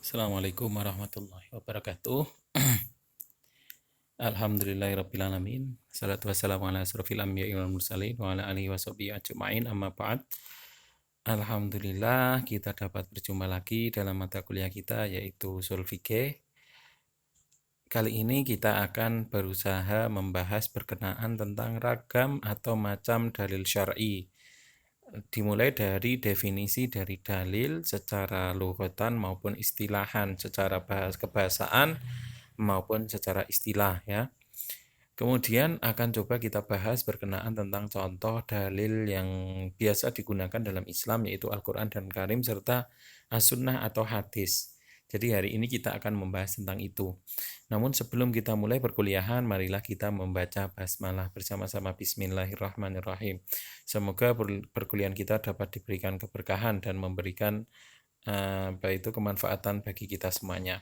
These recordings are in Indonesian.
Assalamualaikum warahmatullahi wabarakatuh. Alhamdulillahirrabbilalamin. Salatu wassalamu ala asrofil anbiya'i wal mursalin wa ala alihi wa sahbihi ajma'in amma ba'd. Alhamdulillah kita dapat berjumpa lagi dalam mata kuliah kita yaitu usul fikih. Kali ini kita akan berusaha membahas berkenaan tentang ragam atau macam dalil syar'i. Dimulai dari definisi dari dalil secara lughatan maupun istilahan, secara kebahasaan maupun secara istilah ya. Kemudian akan coba kita bahas berkenaan tentang contoh dalil yang biasa digunakan dalam Islam yaitu Al-Quran dan Karim serta As-Sunnah atau hadis. Jadi hari ini kita akan membahas tentang itu. Namun sebelum kita mulai perkuliahan, marilah kita membaca basmalah bersama-sama. Bismillahirrahmanirrahim. Semoga perkuliahan kita dapat diberikan keberkahan dan memberikan kemanfaatan bagi kita semuanya.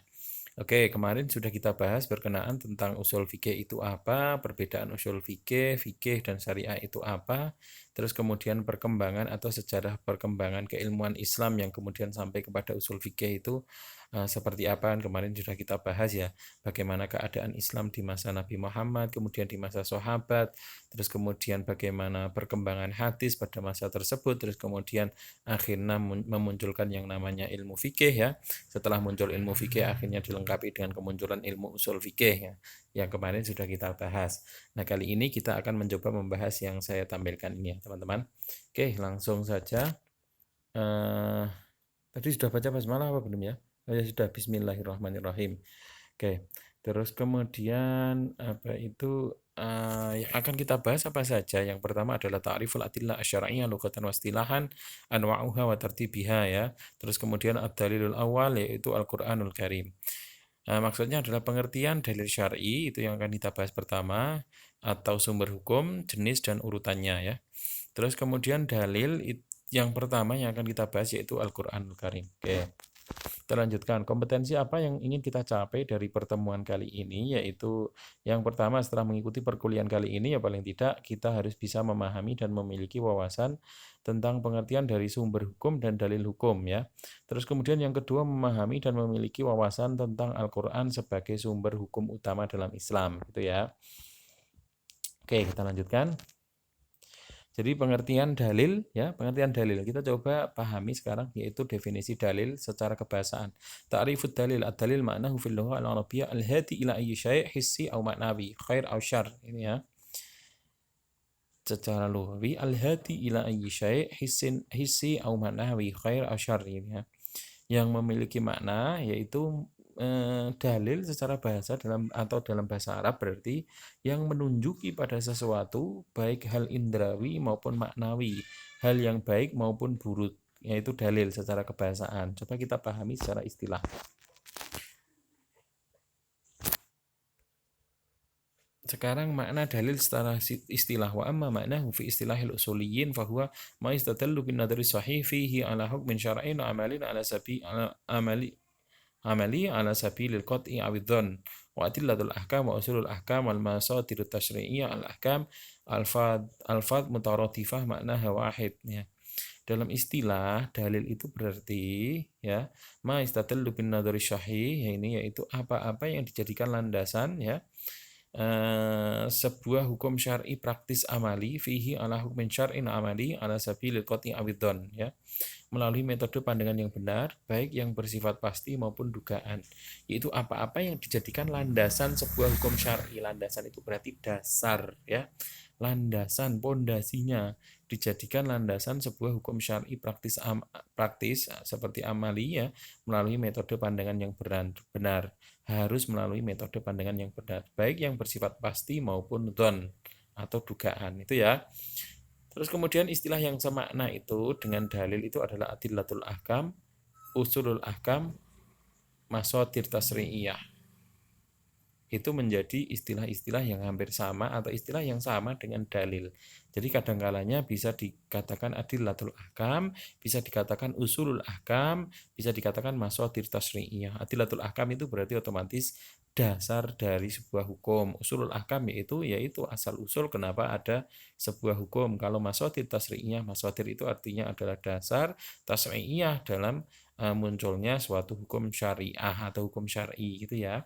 Oke, kemarin sudah kita bahas berkenaan tentang usul fikih itu apa, perbedaan usul fikih, fikih dan syariah itu apa, terus kemudian perkembangan atau sejarah perkembangan keilmuan Islam yang kemudian sampai kepada usul fikih itu seperti apa. Kemarin sudah kita bahas ya, bagaimana keadaan Islam di masa Nabi Muhammad, kemudian di masa sahabat, terus kemudian bagaimana perkembangan hadis pada masa tersebut, terus kemudian akhirnya memunculkan yang namanya ilmu fikih ya. Setelah muncul ilmu fikih akhirnya dilengkapi dengan kemunculan ilmu usul fikih ya, yang kemarin sudah kita bahas. Nah, kali ini kita akan mencoba membahas yang saya tampilkan ini ya, teman-teman. Oke, langsung saja. Tadi sudah baca basmalah apa belum ya? Oh ya sudah, bismillahirrahmanirrahim. Oke, terus kemudian apa itu yang akan kita bahas apa saja? Yang pertama adalah ta'riful adillah asyara'iyah lughatan wa istilahan anwa'uha wa tartibiha ya. Terus kemudian ad-dalilul awal yaitu Al-Qur'anul Karim. Maksudnya adalah pengertian dalil syar'i itu yang akan kita bahas pertama atau sumber hukum, jenis dan urutannya ya. Terus kemudian dalil yang pertama yang akan kita bahas yaitu Al-Qur'anul Karim. Oke. Kita lanjutkan. Kompetensi apa yang ingin kita capai dari pertemuan kali ini, yaitu yang pertama setelah mengikuti perkuliahan kali ini, ya paling tidak kita harus bisa memahami dan memiliki wawasan tentang pengertian dari sumber hukum dan dalil hukum ya. Terus kemudian yang kedua memahami dan memiliki wawasan tentang Al-Quran sebagai sumber hukum utama dalam Islam gitu ya. Oke, kita lanjutkan. Jadi pengertian dalil ya, pengertian dalil kita coba pahami sekarang yaitu definisi dalil secara kebahasaan. Ta'rifud dalil, ad-dalil ma'nahu fil lughah al-arabiyyah al-hadi ila ayyi syai' hissi aw ma'nawi, khair aw syarr. Ini ya. Secara lughawi al-hadi ila ayyi syai' hissi aw ma'nawi, khair aw syarr ini ya. Yang memiliki makna yaitu dalil secara bahasa dalam bahasa Arab berarti yang menunjuki pada sesuatu baik hal indrawi maupun maknawi, hal yang baik maupun buruk, yaitu dalil secara kebahasaan. Coba kita pahami secara istilah. Sekarang makna dalil secara istilah wa amma maknahu fi istilahil usuliyyin fa huwa ma istadallu bin nadari sahih fihi ala hukmin syar'in amalin ala amali ala sabilil qat'i awidhan wa adillatul ahkam wa usulul ahkam wal masadirut tasyri'iyah al ahkam alfad mutaradifah maknaha wahid ya. Dalam istilah dalil itu berarti ya ma istadallu bin nadari syahih, ini yaitu apa-apa yang dijadikan landasan ya sebuah hukum syar'i praktis amali fihi ala hukmin syar'in amali ala sabilil qat'i awidhan ya, melalui metode pandangan yang benar baik yang bersifat pasti maupun dugaan, yaitu apa-apa yang dijadikan landasan sebuah hukum syar'i. Landasan itu berarti dasar ya, landasan pondasinya dijadikan landasan sebuah hukum syar'i praktis seperti amali ya, melalui metode pandangan yang benar, harus melalui metode pandangan yang benar baik yang bersifat pasti maupun dhon atau dugaan itu ya. Terus kemudian istilah yang semakna itu dengan dalil itu adalah adillatul ahkam, usulul ahkam, masadir tasri'iyah. Itu menjadi istilah-istilah yang hampir sama atau istilah yang sama dengan dalil. Jadi kadang-kalanya bisa dikatakan adillatul ahkam, bisa dikatakan usulul ahkam, bisa dikatakan masadir tasri'iyah. Adillatul ahkam itu berarti otomatis dasar dari sebuah hukum. Usulul ahkam yaitu asal usul kenapa ada sebuah hukum. Kalau masadir tasri'iyah, masadir itu artinya adalah dasar, tasri'iyah dalam munculnya suatu hukum syariah atau hukum syar'i gitu ya.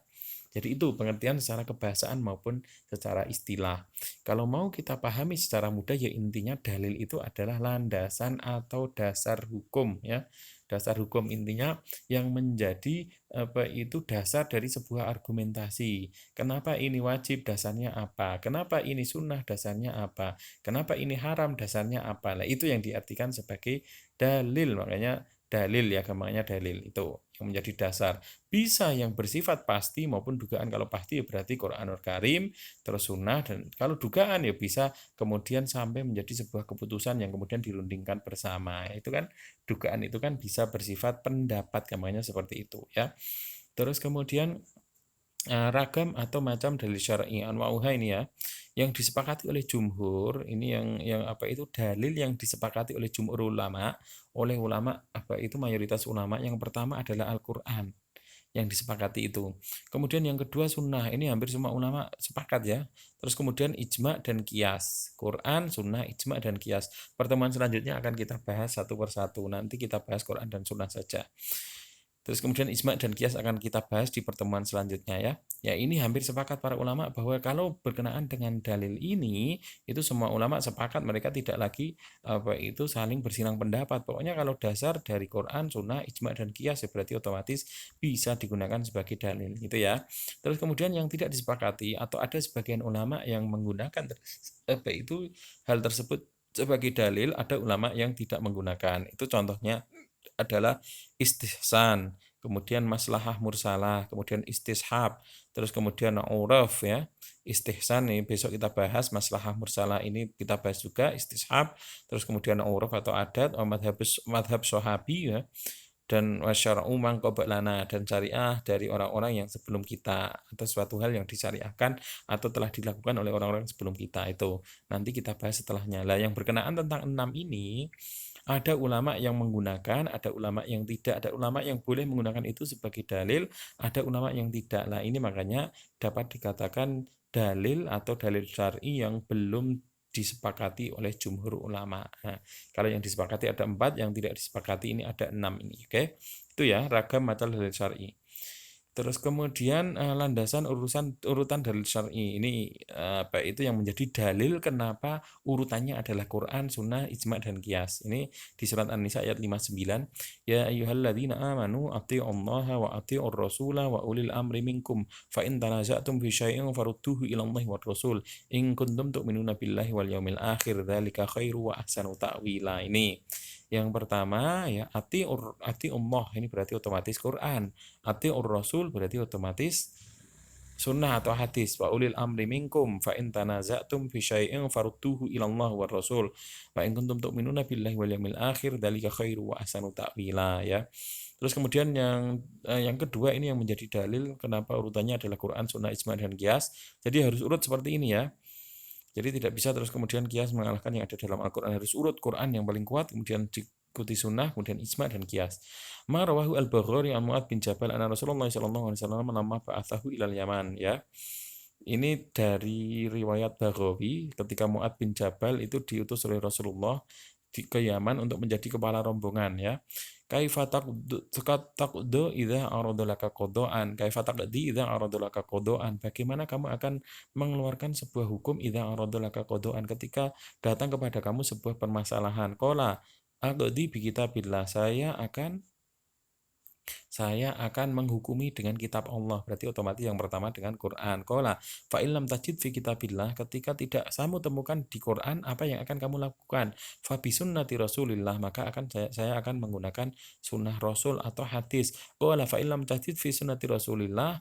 Jadi itu pengertian secara kebahasaan maupun secara istilah. Kalau mau kita pahami secara mudah ya intinya dalil itu adalah landasan atau dasar hukum ya. Dasar hukum intinya yang menjadi itu dasar dari sebuah argumentasi. Kenapa ini wajib dasarnya apa? Kenapa ini sunnah dasarnya apa? Kenapa ini haram dasarnya apa? Nah, itu yang diartikan sebagai dalil. Makanya dalil ya, gampangnya dalil itu yang menjadi dasar. Bisa yang bersifat pasti maupun dugaan. Kalau pasti ya berarti Quranul Karim, terus sunnah, dan kalau dugaan ya bisa kemudian sampai menjadi sebuah keputusan yang kemudian dirundingkan bersama. Itu kan dugaan itu kan bisa bersifat pendapat, gampangnya seperti itu ya. Terus kemudian ragam atau macam dalil syar'i anwa'uha ini ya, yang disepakati oleh jumhur ini yang apa itu dalil yang disepakati oleh jumhur ulama, oleh ulama apa itu mayoritas ulama. Yang pertama adalah Al-Qur'an yang disepakati itu. Kemudian yang kedua sunnah, ini hampir semua ulama sepakat ya. Terus kemudian ijma dan kias. Quran, sunnah, ijma dan kias. Pertemuan selanjutnya akan kita bahas satu persatu. Nanti kita bahas Quran dan sunnah saja. Terus kemudian ijma dan kias akan kita bahas di pertemuan selanjutnya ya. Ya ini hampir sepakat para ulama bahwa kalau berkenaan dengan dalil ini, itu semua ulama sepakat mereka tidak lagi apa itu saling bersilang pendapat. Pokoknya kalau dasar dari Quran, sunnah, ijma dan kias ya berarti otomatis bisa digunakan sebagai dalil gitu ya. Terus kemudian yang tidak disepakati atau ada sebagian ulama yang menggunakan apa itu hal tersebut sebagai dalil, ada ulama yang tidak menggunakan. Itu contohnya adalah istihsan, kemudian maslahah mursalah, kemudian istishab, terus kemudian uraf ya. Istihsan nih besok kita bahas, maslahah mursalah ini kita bahas juga, istishab, terus kemudian uraf atau adat, madhab sahabi ya, dan wasyara'u man qablana, dan syariah dari orang-orang yang sebelum kita, atau suatu hal yang disyariahkan atau telah dilakukan oleh orang-orang sebelum kita. Itu nanti kita bahas setelahnya. Lah yang berkenaan tentang 6 ini, ada ulama yang menggunakan, ada ulama yang tidak, ada ulama yang boleh menggunakan itu sebagai dalil, ada ulama yang tidak. Nah, ini makanya dapat dikatakan dalil atau dalil syar'i yang belum disepakati oleh jumhur ulama. Nah, kalau yang disepakati ada 4, yang tidak disepakati ini ada 6 ini. Oke, itu ya ragam macam dalil syar'i. Terus kemudian landasan urutan dalil syar'i ini apa itu yang menjadi dalil kenapa urutannya adalah Quran, sunnah, ijma dan qiyas. Ini di surat An-Nisa ayat 59. Ya ayyuhalladzina amanu atti'ullaha wa atti'ur rasula wa ulil amri minkum fa in tanaza'tum fi syai'in farudduhu ila Allahi war rasul in kuntum tu'minuna billahi wal yaumil akhir dzalika khairu wa ahsanu ta'wila. Ini yang pertama ya ati Allah ini berarti otomatis Quran, ati Rasul berarti otomatis sunnah atau hadis. Wa ulil amri minkum fa in tanaza'tum fi syai'in farudduhu ila Allah war rasul wa in kuntum tu'minuna billahi wal yawmil akhir dzalika khairu wa ahsanu ta'wila ya. Terus kemudian yang kedua ini yang menjadi dalil kenapa urutannya adalah Quran, sunnah, ijma dan qiyas. Jadi harus urut seperti ini ya. Jadi tidak bisa terus kemudian kias mengalahkan yang ada dalam Al-Quran. Harus urut Quran yang paling kuat, kemudian diikuti sunnah, kemudian ijma dan kias. Ma rawahu al-Baghari an Mu'ad bin Jabal anna Rasulullah sallallahu alaihi wasallam lamma ba'athahu ilal Yaman ya. Ini dari riwayat Baghawi ketika Mu'ad bin Jabal itu diutus oleh Rasulullah ke Yaman untuk menjadi kepala rombongan ya. Kaifa taqdu idza aradalaka qadaan, kaifa taqdi idza aradalaka qadaan. Bagaimana kamu akan mengeluarkan sebuah hukum idza aradalaka qadaan ketika datang kepada kamu sebuah permasalahan. Qala aqdi bi kitabillah, saya akan menghukumi dengan kitab Allah. Berarti otomatis yang pertama dengan Quran. Qala fa illam tajid fi kitabillah, ketika tidak kamu temukan di Quran, apa yang akan kamu lakukan? Fa bi sunnati Rasulillah, maka saya akan menggunakan sunnah Rasul atau hadis. Qala fa illam tajid fi sunnati Rasulillah,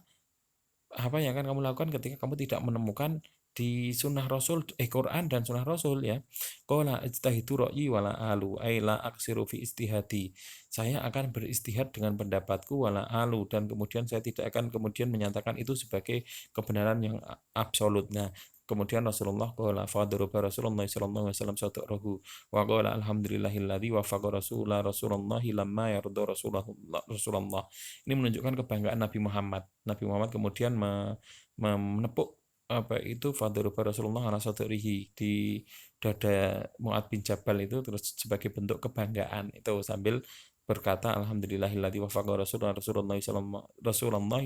apa yang akan kamu lakukan ketika kamu tidak menemukan di sunnah Rasul, Quran dan sunnah Rasul ya. Qala ijtahidu ra'yi wala alu ay la aksiru fi istihadi. Saya akan beristihad dengan pendapatku wala alu, dan kemudian saya tidak akan kemudian menyatakan itu sebagai kebenaran yang absolut. Nah, kemudian Rasulullah qala fadruba Rasulullah sallallahu alaihi wasallam sadrahu wa qala alhamdulillahilladzi wafaqa Rasulullah lamma yarda Rasulullah. Ini menunjukkan kebanggaan Nabi Muhammad. Nabi Muhammad kemudian menepuk apa itu fadruba Rasulullah ala sadrihi, di dada Mu'ad bin Jabal itu, terus sebagai bentuk kebanggaan itu sambil berkata alhamdulillahilladzi wafaqa Rasulullah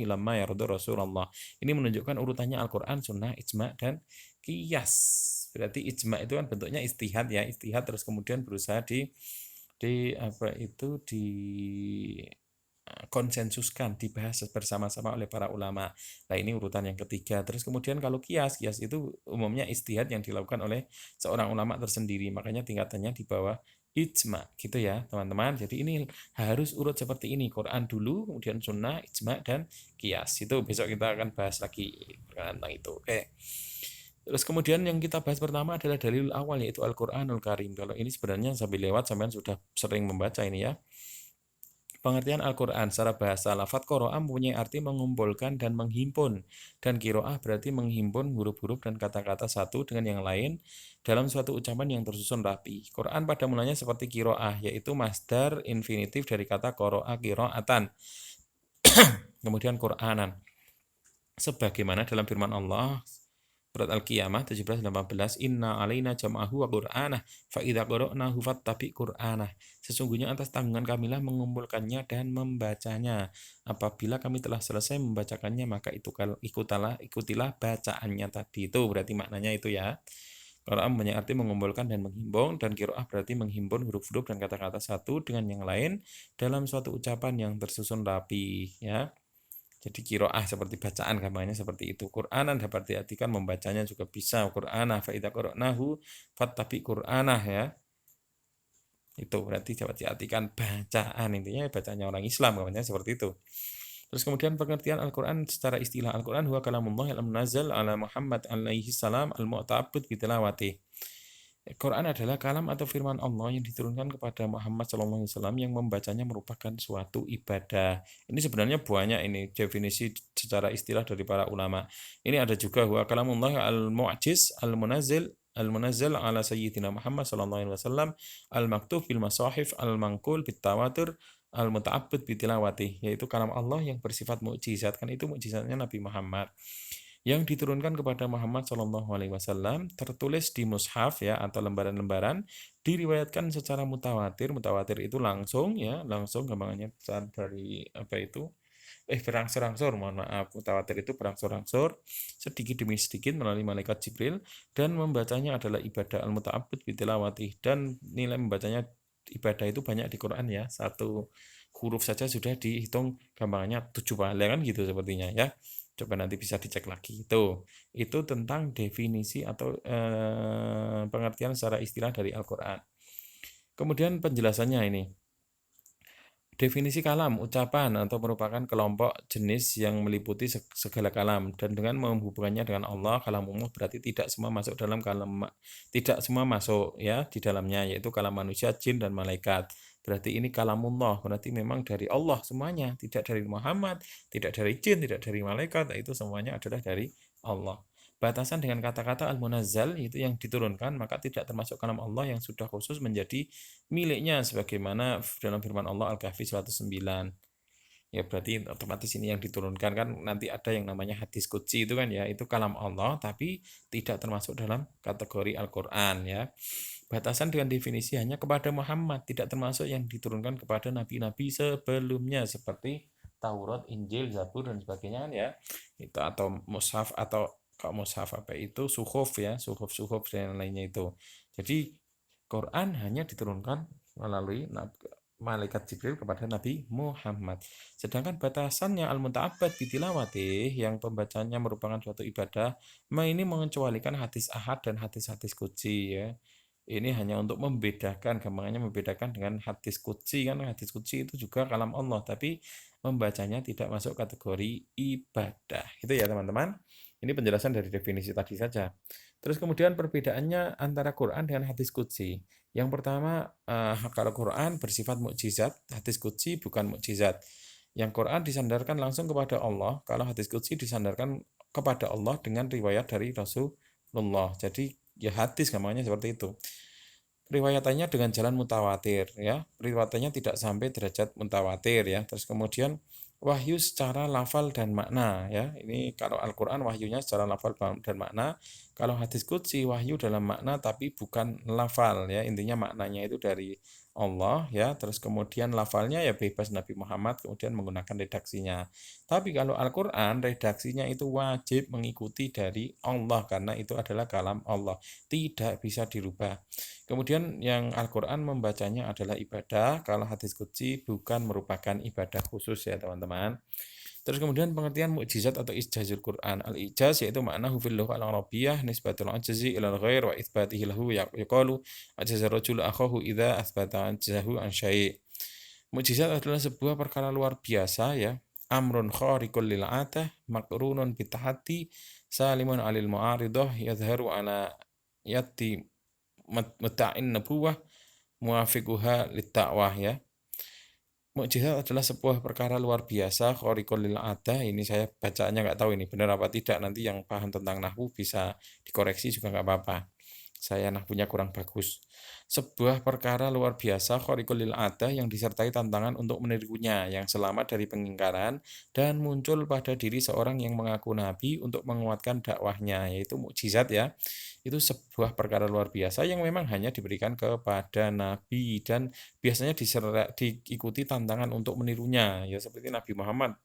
lamma yardu Rasulullah. Ini menunjukkan urutannya Al-Qur'an, sunnah, ijma dan qiyas. Berarti ijma itu kan bentuknya istihad ya, istihad terus kemudian berusaha di apa itu di konsensuskan, dibahas bersama-sama oleh para ulama. Nah, ini urutan yang ketiga. Terus kemudian kalau kias itu umumnya ijtihad yang dilakukan oleh seorang ulama tersendiri. Makanya tingkatannya di bawah ijma, gitu ya, teman-teman. Jadi ini harus urut seperti ini. Quran dulu, kemudian sunnah, ijma, dan kias. Itu besok kita akan bahas lagi tentang itu. Oke. Terus kemudian yang kita bahas pertama adalah dalil awal, yaitu Al-Quranul Karim. Kalau ini sebenarnya sambil lewat, sampean sudah sering membaca ini ya. Pengertian Al-Quran secara bahasa, lafadz qoro'ah mempunyai arti mengumpulkan dan menghimpun, dan kiro'ah berarti menghimpun huruf-huruf dan kata-kata satu dengan yang lain dalam suatu ucapan yang tersusun rapi. Quran pada mulanya seperti kiro'ah, yaitu masdar infinitif dari kata qoro'ah kiro'atan, kemudian Qur'anan. Sebagaimana dalam firman Allah surat Al-Qiyamah 17-18, Inna alaina jam'ahu wa qur'anah fa idza qara'nahu fattabi qur'anah. Sesungguhnya atas tanggungan kamilah mengumpulkannya dan membacanya. Apabila kami telah selesai membacakannya, maka ikutilah bacaannya tadi. Itu berarti maknanya itu ya. Qur'an punya arti mengumpulkan dan menghimpun, dan qiraah berarti menghimpun huruf-huruf dan kata-kata satu dengan yang lain dalam suatu ucapan yang tersusun rapi ya. Jadi kiroah seperti bacaan, gambarnya seperti itu. Qur'anan dapat diartikan membacanya juga bisa. Qur'anah fa idza qara'nahu fattabi Qur'anah ya. Itu berarti dapat diartikan bacaan, intinya bacanya orang Islam, gambarnya seperti itu. Terus kemudian pengertian Al-Qur'an secara istilah, Al-Qur'an huwa kalamullah al-munazzal ala Muhammad alaihi salam al-mu'ta'abbad bi tilawati. Quran adalah kalam atau firman Allah yang diturunkan kepada Muhammad SAW yang membacanya merupakan suatu ibadah. Ini sebenarnya banyak ini definisi secara istilah dari para ulama. Ini ada juga wa kalamullah al-mu'jiz al-munazzal ala sayyidina Muhammad SAW al-maktub bil masahif al-manqul bit tawatur al-muta'abbad bi tilawati, yaitu kalam Allah yang bersifat mukjizat, kan itu mukjizatnya Nabi Muhammad yang diturunkan kepada Muhammad SAW, tertulis di mushaf ya atau lembaran-lembaran, diriwayatkan secara mutawatir. Mutawatir itu langsung ya, langsung gampangannya dari apa itu? Berangsur-angsur, mohon maaf. Mutawatir itu berangsur-angsur, sedikit demi sedikit melalui malaikat Jibril, dan membacanya adalah ibadah al-muta'abbad bitilawati, dan nilai membacanya ibadah itu banyak di Quran ya. Satu huruf saja sudah dihitung gampangannya 7 pahala kan gitu sepertinya ya. Coba nanti bisa dicek lagi. Itu tentang definisi atau pengertian secara istilah dari Al-Quran. Kemudian penjelasannya ini. Definisi kalam, ucapan atau merupakan kelompok jenis yang meliputi segala kalam, dan dengan menghubungkannya dengan Allah, kalamullah berarti tidak semua masuk dalam kalam, tidak semua masuk ya di dalamnya, yaitu kalam manusia, jin dan malaikat. Berarti ini kalamullah, berarti memang dari Allah semuanya, tidak dari Muhammad, tidak dari jin, tidak dari malaikat, itu semuanya adalah dari Allah. Batasan dengan kata-kata al-munazzal, itu yang diturunkan, maka tidak termasuk kalam Allah yang sudah khusus menjadi miliknya, sebagaimana dalam firman Allah Al-Kahfi 109. Ya berarti otomatis ini yang diturunkan, kan nanti ada yang namanya hadis qudsi itu kan ya, itu kalam Allah tapi tidak termasuk dalam kategori Al-Qur'an ya. Batasan dengan definisi hanya kepada Muhammad, tidak termasuk yang diturunkan kepada nabi-nabi sebelumnya seperti Taurat, Injil, Zabur dan sebagainya kan ya. Itu atau mushaf, atau kok mushaf apa itu, suhuf ya, suhuf dan lainnya itu. Jadi Quran hanya diturunkan melalui malaikat Jibril kepada Nabi Muhammad. Sedangkan batasannya al-muta'abbad bitilawati, yang pembacanya merupakan suatu ibadah, ini mengecualikan hadis ahad dan hadis-hadis qudsi ya. Ini hanya untuk membedakan, gampangannya membedakan dengan hadis qudsi, kan hadis qudsi itu juga kalam Allah, tapi membacanya tidak masuk kategori ibadah. Itu ya teman-teman. Ini penjelasan dari definisi tadi saja. Terus kemudian perbedaannya antara Quran dengan hadis qudsi. Yang pertama, kalau Quran bersifat mukjizat, hadis qudsi bukan mukjizat. Yang Quran disandarkan langsung kepada Allah, kalau hadis qudsi disandarkan kepada Allah dengan riwayat dari Rasulullah. Jadi ya hadis gambarnya seperti itu. Riwayatannya dengan jalan mutawatir ya. Riwayatannya tidak sampai derajat mutawatir ya. Terus kemudian wahyu secara lafal dan makna ya. Ini kalau Al-Qur'an wahyunya secara lafal dan makna. Kalau hadis qudsi wahyu dalam makna tapi bukan lafal ya. Intinya maknanya itu dari Allah ya, terus kemudian lafalnya ya bebas Nabi Muhammad kemudian menggunakan redaksinya. Tapi kalau Al-Qur'an redaksinya itu wajib mengikuti dari Allah karena itu adalah kalam Allah, tidak bisa dirubah. Kemudian yang Al-Qur'an membacanya adalah ibadah, kalau hadis qudsi bukan merupakan ibadah khusus ya teman-teman. Terus kemudian pengertian mukjizat atau ijazul Quran. Al-ijaz yaitu makna fil lughah al-arabiyyah nisbatul ajzi ila al-ghair wa itsbatihi lahu yaqalu ajaza rajul akhahu idza atsbata ajzahu an syai'. Mukjizat adalah sebuah perkara luar biasa ya. Amrun khariqul lil 'adah maqrunun bitahaddi salimun 'alil mu'aridah yadhharu ala yati muta'in nubuwah muwafiquha lit ta'wah ya. Mukjizat adalah sebuah perkara luar biasa, khariqul lil 'adah. Ini saya bacaannya nggak tahu ini benar apa tidak. Nanti yang paham tentang nahwu bisa dikoreksi juga nggak apa-apa. Saya nahwunya kurang bagus. Sebuah perkara luar biasa, khariqul lil 'adah yang disertai tantangan untuk menirunya, yang selamat dari pengingkaran dan muncul pada diri seorang yang mengaku nabi untuk menguatkan dakwahnya, yaitu mukjizat ya. Itu sebuah perkara luar biasa yang memang hanya diberikan kepada nabi dan biasanya diikuti tantangan untuk menirunya ya seperti Nabi Muhammad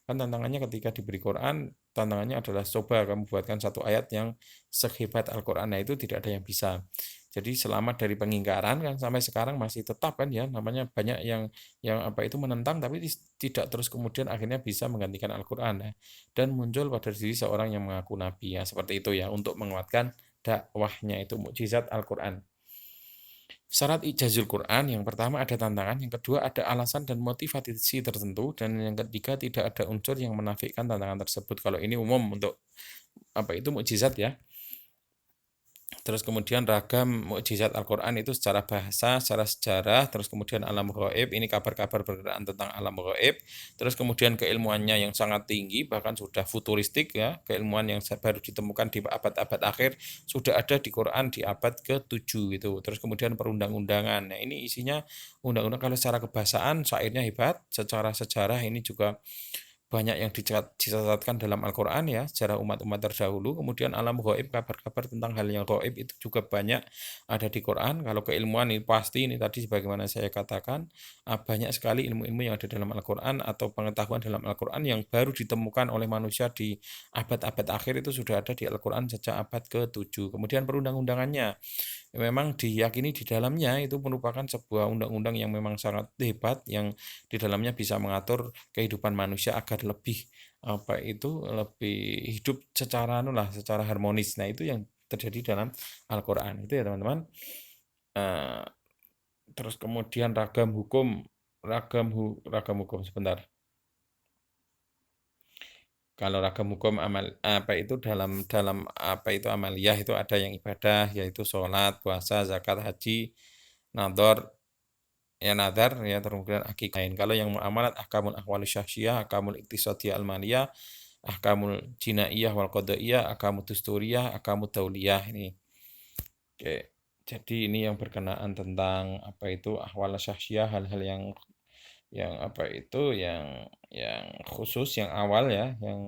kan tantangannya ketika diberi Quran tantangannya adalah coba kamu buatkan satu ayat yang sehebat Al-Quran. Nah itu tidak ada yang bisa, jadi selamat dari pengingkaran kan sampai sekarang masih tetap kan ya, namanya banyak yang apa itu menentang tapi tidak terus kemudian akhirnya bisa menggantikan Al-Quran ya. Dan muncul pada diri seorang yang mengaku nabi ya seperti itu ya untuk menguatkan dakwahnya, itu mukjizat Al-Quran. Syarat ijazul Quran yang pertama ada tantangan, yang kedua ada alasan dan motivasi tertentu, dan yang ketiga tidak ada unsur yang menafikan tantangan tersebut. Kalau ini umum untuk apa itu mukjizat ya. Terus kemudian ragam mukjizat Al-Quran itu secara bahasa, secara sejarah, terus kemudian alam gaib, ini kabar-kabar berkenaan tentang alam gaib, terus kemudian keilmuannya yang sangat tinggi, bahkan sudah futuristik ya, keilmuan yang baru ditemukan di abad-abad akhir, sudah ada di Quran di abad ke-7 itu. Terus kemudian perundang-undangan, nah ini isinya undang-undang, kalau secara kebahasaan syairnya hebat, secara sejarah ini juga banyak yang dicatatkan dalam Al-Quran ya, sejarah umat-umat terdahulu. Kemudian alam gaib, kabar-kabar tentang hal yang gaib itu juga banyak ada di Quran. Kalau keilmuan ini pasti ini tadi sebagaimana saya katakan, banyak sekali ilmu-ilmu yang ada dalam Al-Quran atau pengetahuan dalam Al-Quran yang baru ditemukan oleh manusia di abad-abad akhir itu sudah ada di Al-Quran sejak abad ke-7. Kemudian perundang-undangannya memang diyakini di dalamnya itu merupakan sebuah undang-undang yang memang sangat hebat, yang di dalamnya bisa mengatur kehidupan manusia agar lebih apa itu lebih hidup secara secara harmonis. Nah itu yang terjadi dalam Al-Quran itu ya teman-teman. Eh, terus kemudian ragam hukum sebentar. Kalau ragam hukum amal apa itu dalam dalam apa itu amaliyah itu ada yang ibadah yaitu sholat, puasa, zakat, haji, nador ya nadar ya, kemudian akikah. Kalau yang muamalat ahkamul ahwal syakhsiyah, ahkamul iktisadiyah almaliyah, ahkamul jinaiyah wal qadaiyah, ahkamul dusturiyah, ahkamul dauliyah ini. Oke. Jadi ini yang berkenaan tentang apa itu ahwal syakhsiyah, hal-hal yang apa itu yang khusus, yang awal ya, yang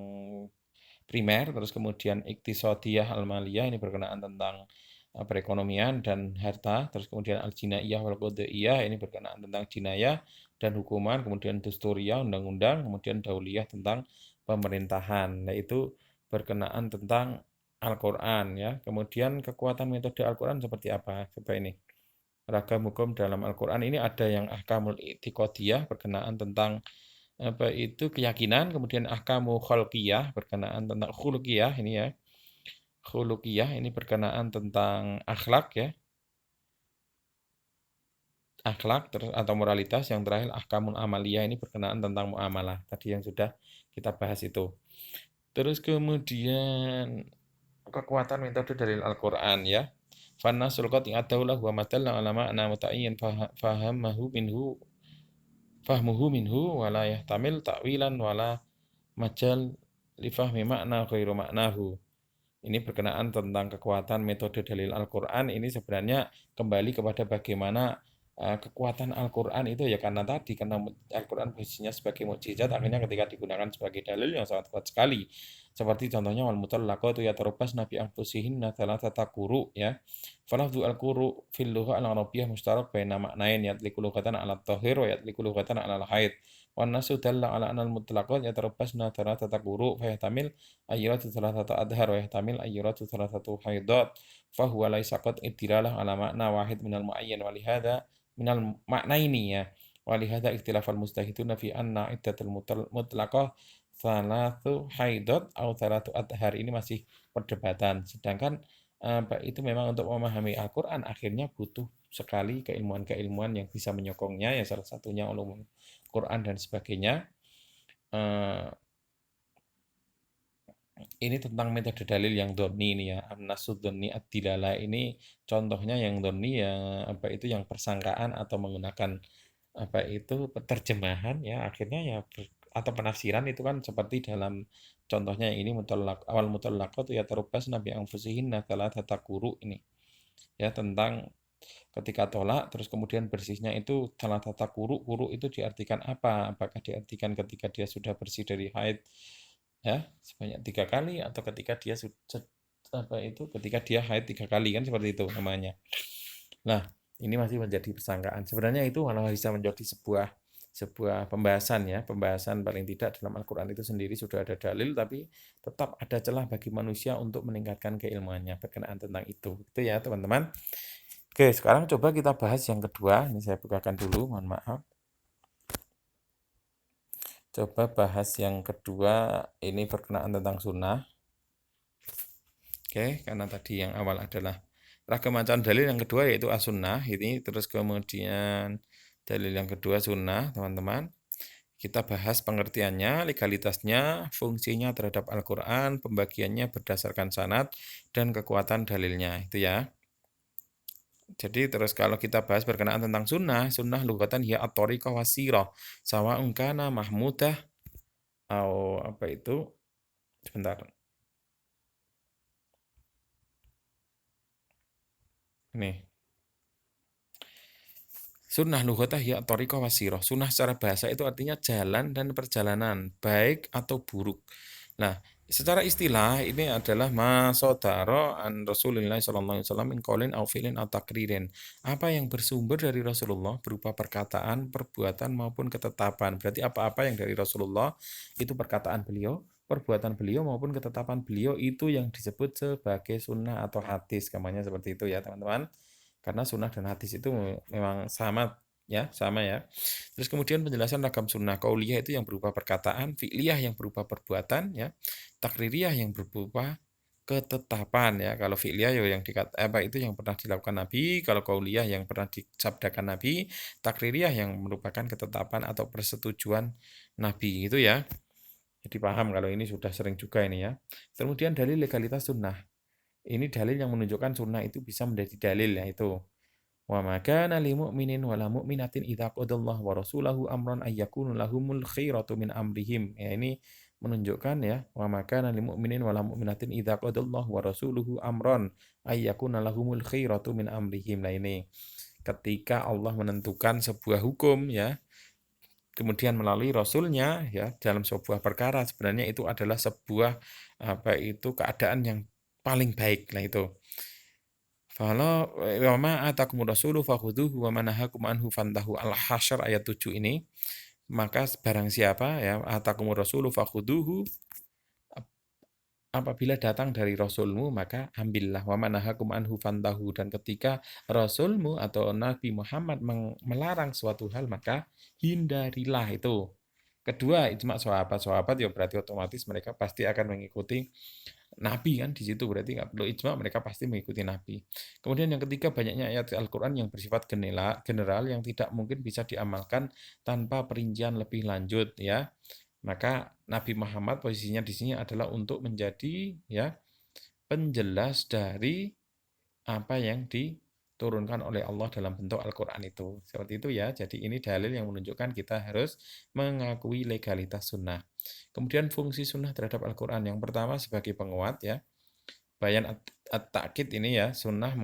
primer. Terus kemudian iktisadiyah al-maliyah ini berkenaan tentang perekonomian dan harta. Terus kemudian al-jinaiyah wal qadaiyah ini berkenaan tentang jinayah dan hukuman. Kemudian dusturiyah undang-undang, kemudian dauliyah tentang pemerintahan. Nah, itu berkenaan tentang Al-Qur'an ya. Kemudian kekuatan metode Al-Qur'an seperti apa? Coba ini. Ragam hukum dalam Al-Qur'an ini ada yang ahkamul i'tiqadiyah berkenaan tentang apa itu keyakinan, kemudian ahkamu kholqiyah berkenaan tentang khuluqiyah ini ya. Khuluqiyah ini berkenaan tentang akhlak ya. Akhlak terus atau moralitas. Yang terakhir ahkamul amaliyah ini berkenaan tentang muamalah. Tadi yang sudah kita bahas itu. Terus kemudian kekuatan metode dari Al-Qur'an ya. Fannasul qati'atahu lahu wa matalla ulama ana muta'ayyin fahmuhu minhu wala yahtamil ta'wilan wala majal li fahmi makna ghairu maknahu. Ini berkenaan tentang kekuatan metode dalil Al-Qur'an. Ini sebenarnya kembali kepada bagaimana kekuatan Al-Qur'an itu ya karena tadi, karena Al-Qur'an posisinya sebagai mukjizat, akhirnya ketika digunakan sebagai dalil yang sangat kuat sekali. Seperti contohnya wal mutallaqatu yatarabbasna bi anfusihinna thalathata quru ya. Falafdhu al-quru fil lughah al-arabiyyah mushtarak baina ma'nain yatliqu lughatan 'ala at-tahir wa yatliqu lughatan 'ala al-haid. Wan nasu dalla 'ala anna al-mutlaqat yatarabbasna thalathata quru fa yahtamil ayyuratu thalathata adhar wa yahtamil ayyuratu thalathatu haidat. Fahuwa laisa qat'id dilalah 'ala ma'na wahid minal mu'ayyan wa lihadza minal maknaini ya. Wa lihadza ikhtilafal mustahiduna fi anna iddatul mutlaqah salatu haidot atau salatu adhar, ini masih perdebatan. Sedangkan itu memang untuk memahami Al-Quran akhirnya butuh sekali keilmuan-keilmuan yang bisa menyokongnya ya, salah satunya ulumul Quran dan sebagainya. Eh, ini tentang metode dalil yang doni ini ya, an-nasud doni ad-dilala, ini contohnya yang doni ya, apa itu yang persangkaan atau menggunakan apa itu terjemahan ya, akhirnya ya atau penafsiran itu kan seperti dalam contohnya yang ini awal mutallaqat ya tarubbas nabi anfusihinna thalathata quru ini ya, tentang ketika tolak terus kemudian bersihnya itu thalathata quru. Quru itu diartikan apa? Apakah diartikan ketika dia sudah bersih dari haid ya sebanyak 3 kali, atau ketika dia sudah apa itu ketika dia haid 3 kali, kan seperti itu namanya. Nah, ini masih menjadi persangkaan. Sebenarnya itu malah bisa menjadi sebuah pembahasan ya, pembahasan paling tidak dalam Al-Quran itu sendiri sudah ada dalil, tapi tetap ada celah bagi manusia untuk meningkatkan keilmuannya berkenaan tentang itu. Itu ya teman-teman. Oke, sekarang coba kita bahas yang kedua. Ini saya bukakan dulu, mohon maaf. Coba bahas yang kedua, ini berkenaan tentang sunnah. Oke, karena tadi yang awal adalah ragam macam dalil, yang kedua yaitu as-sunnah. Ini terus kemudian dalil yang kedua sunnah, teman-teman. Kita bahas pengertiannya, legalitasnya, fungsinya terhadap Al-Quran, pembagiannya berdasarkan sanad, dan kekuatan dalilnya. Itu ya. Jadi terus kalau kita bahas berkenaan tentang sunnah, sunnah lugatan hiya at-thariqah wasirah. Sawa'un kana mahmudah atau apa itu? Sebentar. Nih. Sunnah lughatah ya thariqah wasirah. Sunnah secara bahasa itu artinya jalan dan perjalanan, baik atau buruk. Nah, secara istilah ini adalah masodaro an Rasulullah sallallahu alaihi wasallam min qaulin aw fi'lin aw taqririn. Apa yang bersumber dari Rasulullah berupa perkataan, perbuatan maupun ketetapan. Berarti apa-apa yang dari Rasulullah itu perkataan beliau, perbuatan beliau maupun ketetapan beliau itu yang disebut sebagai sunnah atau hadis. Namanya seperti itu ya, teman-teman. Karena sunnah dan hadis itu memang sama ya. Terus kemudian penjelasan ragam sunnah qauliyah itu yang berupa perkataan, fi'liyah yang berupa perbuatan ya, takririyah yang berupa ketetapan ya. Kalau fi'liyah yang itu yang pernah dilakukan Nabi, kalau qauliyah yang pernah disabdakan Nabi, takririyah yang merupakan ketetapan atau persetujuan Nabi itu ya. Jadi paham kalau ini sudah sering juga ini ya. Kemudian dalil legalitas sunnah. Ini dalil yang menunjukkan sunnah itu bisa menjadi dalil, yaitu wa ma kana lil mu'minin wa la mu'minatin idza qadallahu wa rasulahu amran ay yakunu lahumul khiratu min amrihim. Ya, ini menunjukkan ya, wa ma kana lil mu'minin wa la mu'minatin idza qadallahu wa rasuluhu amran ay yakuna lahumul khiratu min amrihim. Nah, ini ketika Allah menentukan sebuah hukum ya, kemudian melalui rasulnya ya dalam sebuah perkara, sebenarnya itu adalah sebuah apa itu keadaan yang paling baik. Nah itu fala wa ma atakumur rasulu fakhudhuhu wa ma nahakum anhu fantahu, Al-Hasyr ayat 7 ini. Maka barang siapa ya atakumur rasulu fakhudhuhu, apabila datang dari rasulmu maka ambillah, wa ma nahakum anhu fantahu, dan ketika rasulmu atau Nabi Muhammad melarang suatu hal maka hindarilah itu. Kedua, ijma sahabat ya berarti otomatis mereka pasti akan mengikuti Nabi kan, di situ berarti nggak perlu ijma, mereka pasti mengikuti Nabi. Kemudian yang ketiga, banyaknya ayat Al-Quran yang bersifat general yang tidak mungkin bisa diamalkan tanpa perincian lebih lanjut ya. Maka Nabi Muhammad posisinya di sini adalah untuk menjadi ya penjelas dari apa yang diturunkan oleh Allah dalam bentuk Al-Quran itu. Seperti itu ya. Jadi ini dalil yang menunjukkan kita harus mengakui legalitas sunnah. Kemudian fungsi sunnah terhadap Al-Quran. Yang pertama sebagai penguat ya. Bayan at-ta'kid ini ya, sunnah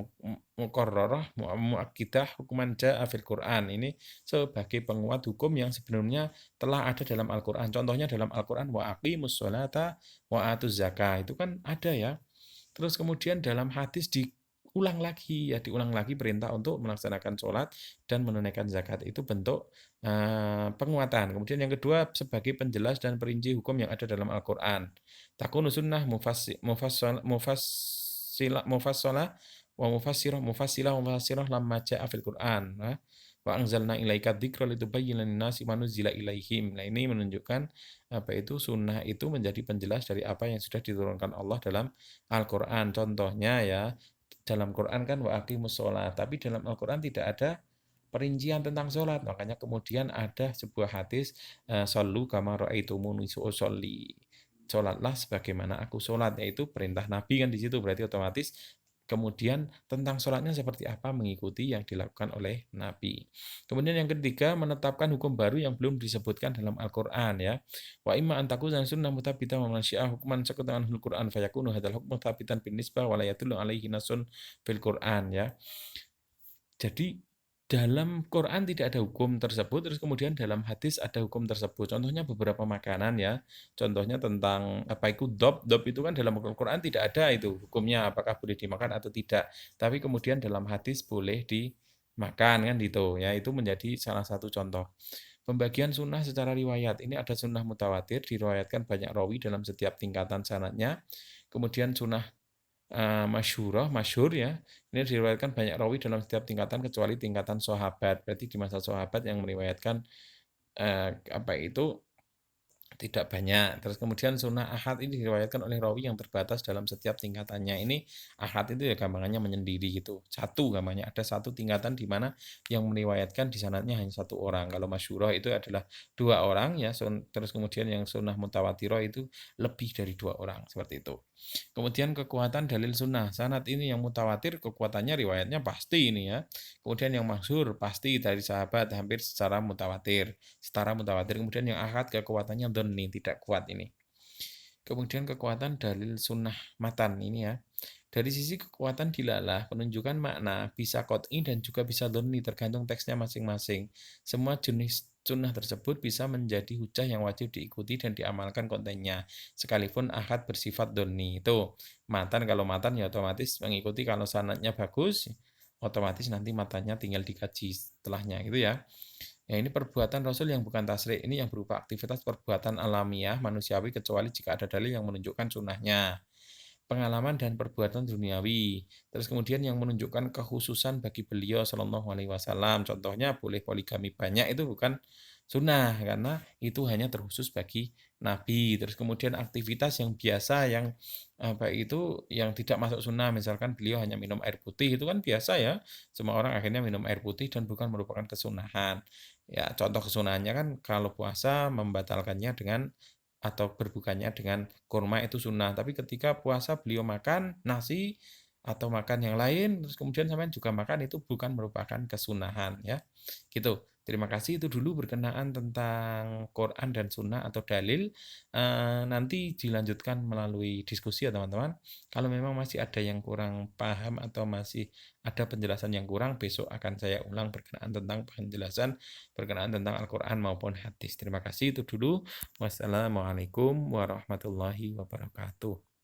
muqarrarah muakkidah hukuman jaa fil Qur'an. Ini sebagai penguat hukum yang sebenarnya telah ada dalam Al-Qur'an. Contohnya dalam Al-Qur'an wa aqimus sholata wa atuz zakah. Itu kan ada ya. Terus kemudian dalam hadis diulang lagi ya, diulang lagi perintah untuk melaksanakan sholat dan menunaikan zakat. Itu bentuk penguatan. Kemudian yang kedua sebagai penjelas dan perinci hukum yang ada dalam Al-Qur'an. Takunu sunnah mufassilah wa mufassirah lamma ja'a fil Qur'an. Wa anzalna ilaika dzikra litubayyana lin-nasi ma nuzila ilaihim. Nah, ini menunjukkan apa itu sunnah itu menjadi penjelas dari apa yang sudah diturunkan Allah dalam Al-Qur'an. Contohnya ya, dalam Quran kan wa aqimus sholat, tapi dalam Al-Qur'an tidak ada perincian tentang sholat. Makanya kemudian ada sebuah hadis shollu kama raaitumuni usolli. Sholatlah sebagaimana aku sholat, yaitu perintah Nabi kan di situ, berarti otomatis kemudian tentang sholatnya seperti apa mengikuti yang dilakukan oleh Nabi. Kemudian yang ketiga menetapkan hukum baru yang belum disebutkan dalam Al-Qur'an ya. Wa imma an takuna sunnah mutabbitan wa man syi'a hukman sakata anhul Qur'an fayakunu hadzal hukmu thabitan bin nisbah wa la yadullu alaihi nasun fil Qur'an ya. Jadi dalam Quran tidak ada hukum tersebut, terus kemudian dalam hadis ada hukum tersebut. Contohnya beberapa makanan ya. Contohnya tentang apa itu dop. Dop itu kan dalam Quran tidak ada itu hukumnya apakah boleh dimakan atau tidak. Tapi kemudian dalam hadis boleh dimakan kan gitu ya. Itu menjadi salah satu contoh. Pembagian sunnah secara riwayat. Ini ada sunnah mutawatir, diriwayatkan banyak rawi dalam setiap tingkatan sanadnya. Kemudian sunnah masyhurah, masyhur ya. Ini diriwayatkan banyak rawi dalam setiap tingkatan kecuali tingkatan sahabat. Berarti di masa sahabat yang meriwayatkan apa itu tidak banyak. Terus kemudian sunnah ahad ini diriwayatkan oleh rawi yang terbatas dalam setiap tingkatannya. Ini ahad itu ya gampangannya menyendiri gitu. Satu gampangannya ada satu tingkatan di mana yang meriwayatkan di sanadnya hanya satu orang. Kalau masyhurah itu adalah dua orang ya. Terus kemudian yang sunnah mutawatirah itu lebih dari dua orang seperti itu. Kemudian kekuatan dalil sunnah. Sanad ini yang mutawatir kekuatannya riwayatnya pasti ini ya. Kemudian yang masyhur pasti dari sahabat hampir secara mutawatir. Setara mutawatir. Kemudian yang ahad kekuatannya dhonni, tidak kuat ini. Kemudian kekuatan dalil sunnah matan ini ya. Dari sisi kekuatan dilalah, penunjukan makna bisa qot'i dan juga bisa dhonni tergantung teksnya masing-masing. Semua jenis sunnah tersebut bisa menjadi hujah yang wajib diikuti dan diamalkan kontennya. Sekalipun ahad bersifat dhonni. Itu matan, kalau matan ya otomatis mengikuti, kalau sanadnya bagus otomatis nanti matanya tinggal dikaji setelahnya gitu ya. Ya, ini perbuatan Rasul yang bukan tasrik, ini yang berupa aktivitas perbuatan alamiah manusiawi kecuali jika ada dalil yang menunjukkan sunnahnya. Pengalaman dan perbuatan duniawi. Terus kemudian yang menunjukkan kekhususan bagi beliau Shallallahu Alaihi Wasallam. Contohnya boleh poligami banyak itu bukan sunnah karena itu hanya terkhusus bagi Nabi. Terus kemudian aktivitas yang biasa yang apa itu yang tidak masuk sunnah, misalkan beliau hanya minum air putih itu kan biasa ya. Semua orang akhirnya minum air putih dan bukan merupakan kesunahan. Ya, contoh kesunahannya kan kalau puasa membatalkannya dengan atau berbukanya dengan kurma itu sunnah. Tapi ketika puasa beliau makan nasi atau makan yang lain, terus kemudian sampai juga makan itu bukan merupakan kesunahan ya. Gitu. Terima kasih itu dulu berkenaan tentang Quran dan sunnah atau dalil. Nanti dilanjutkan melalui diskusi ya teman-teman. Kalau memang masih ada yang kurang paham atau masih ada penjelasan yang kurang, besok akan saya ulang berkenaan tentang penjelasan berkenaan tentang Al-Quran maupun hadis. Terima kasih itu dulu. Wassalamualaikum warahmatullahi wabarakatuh.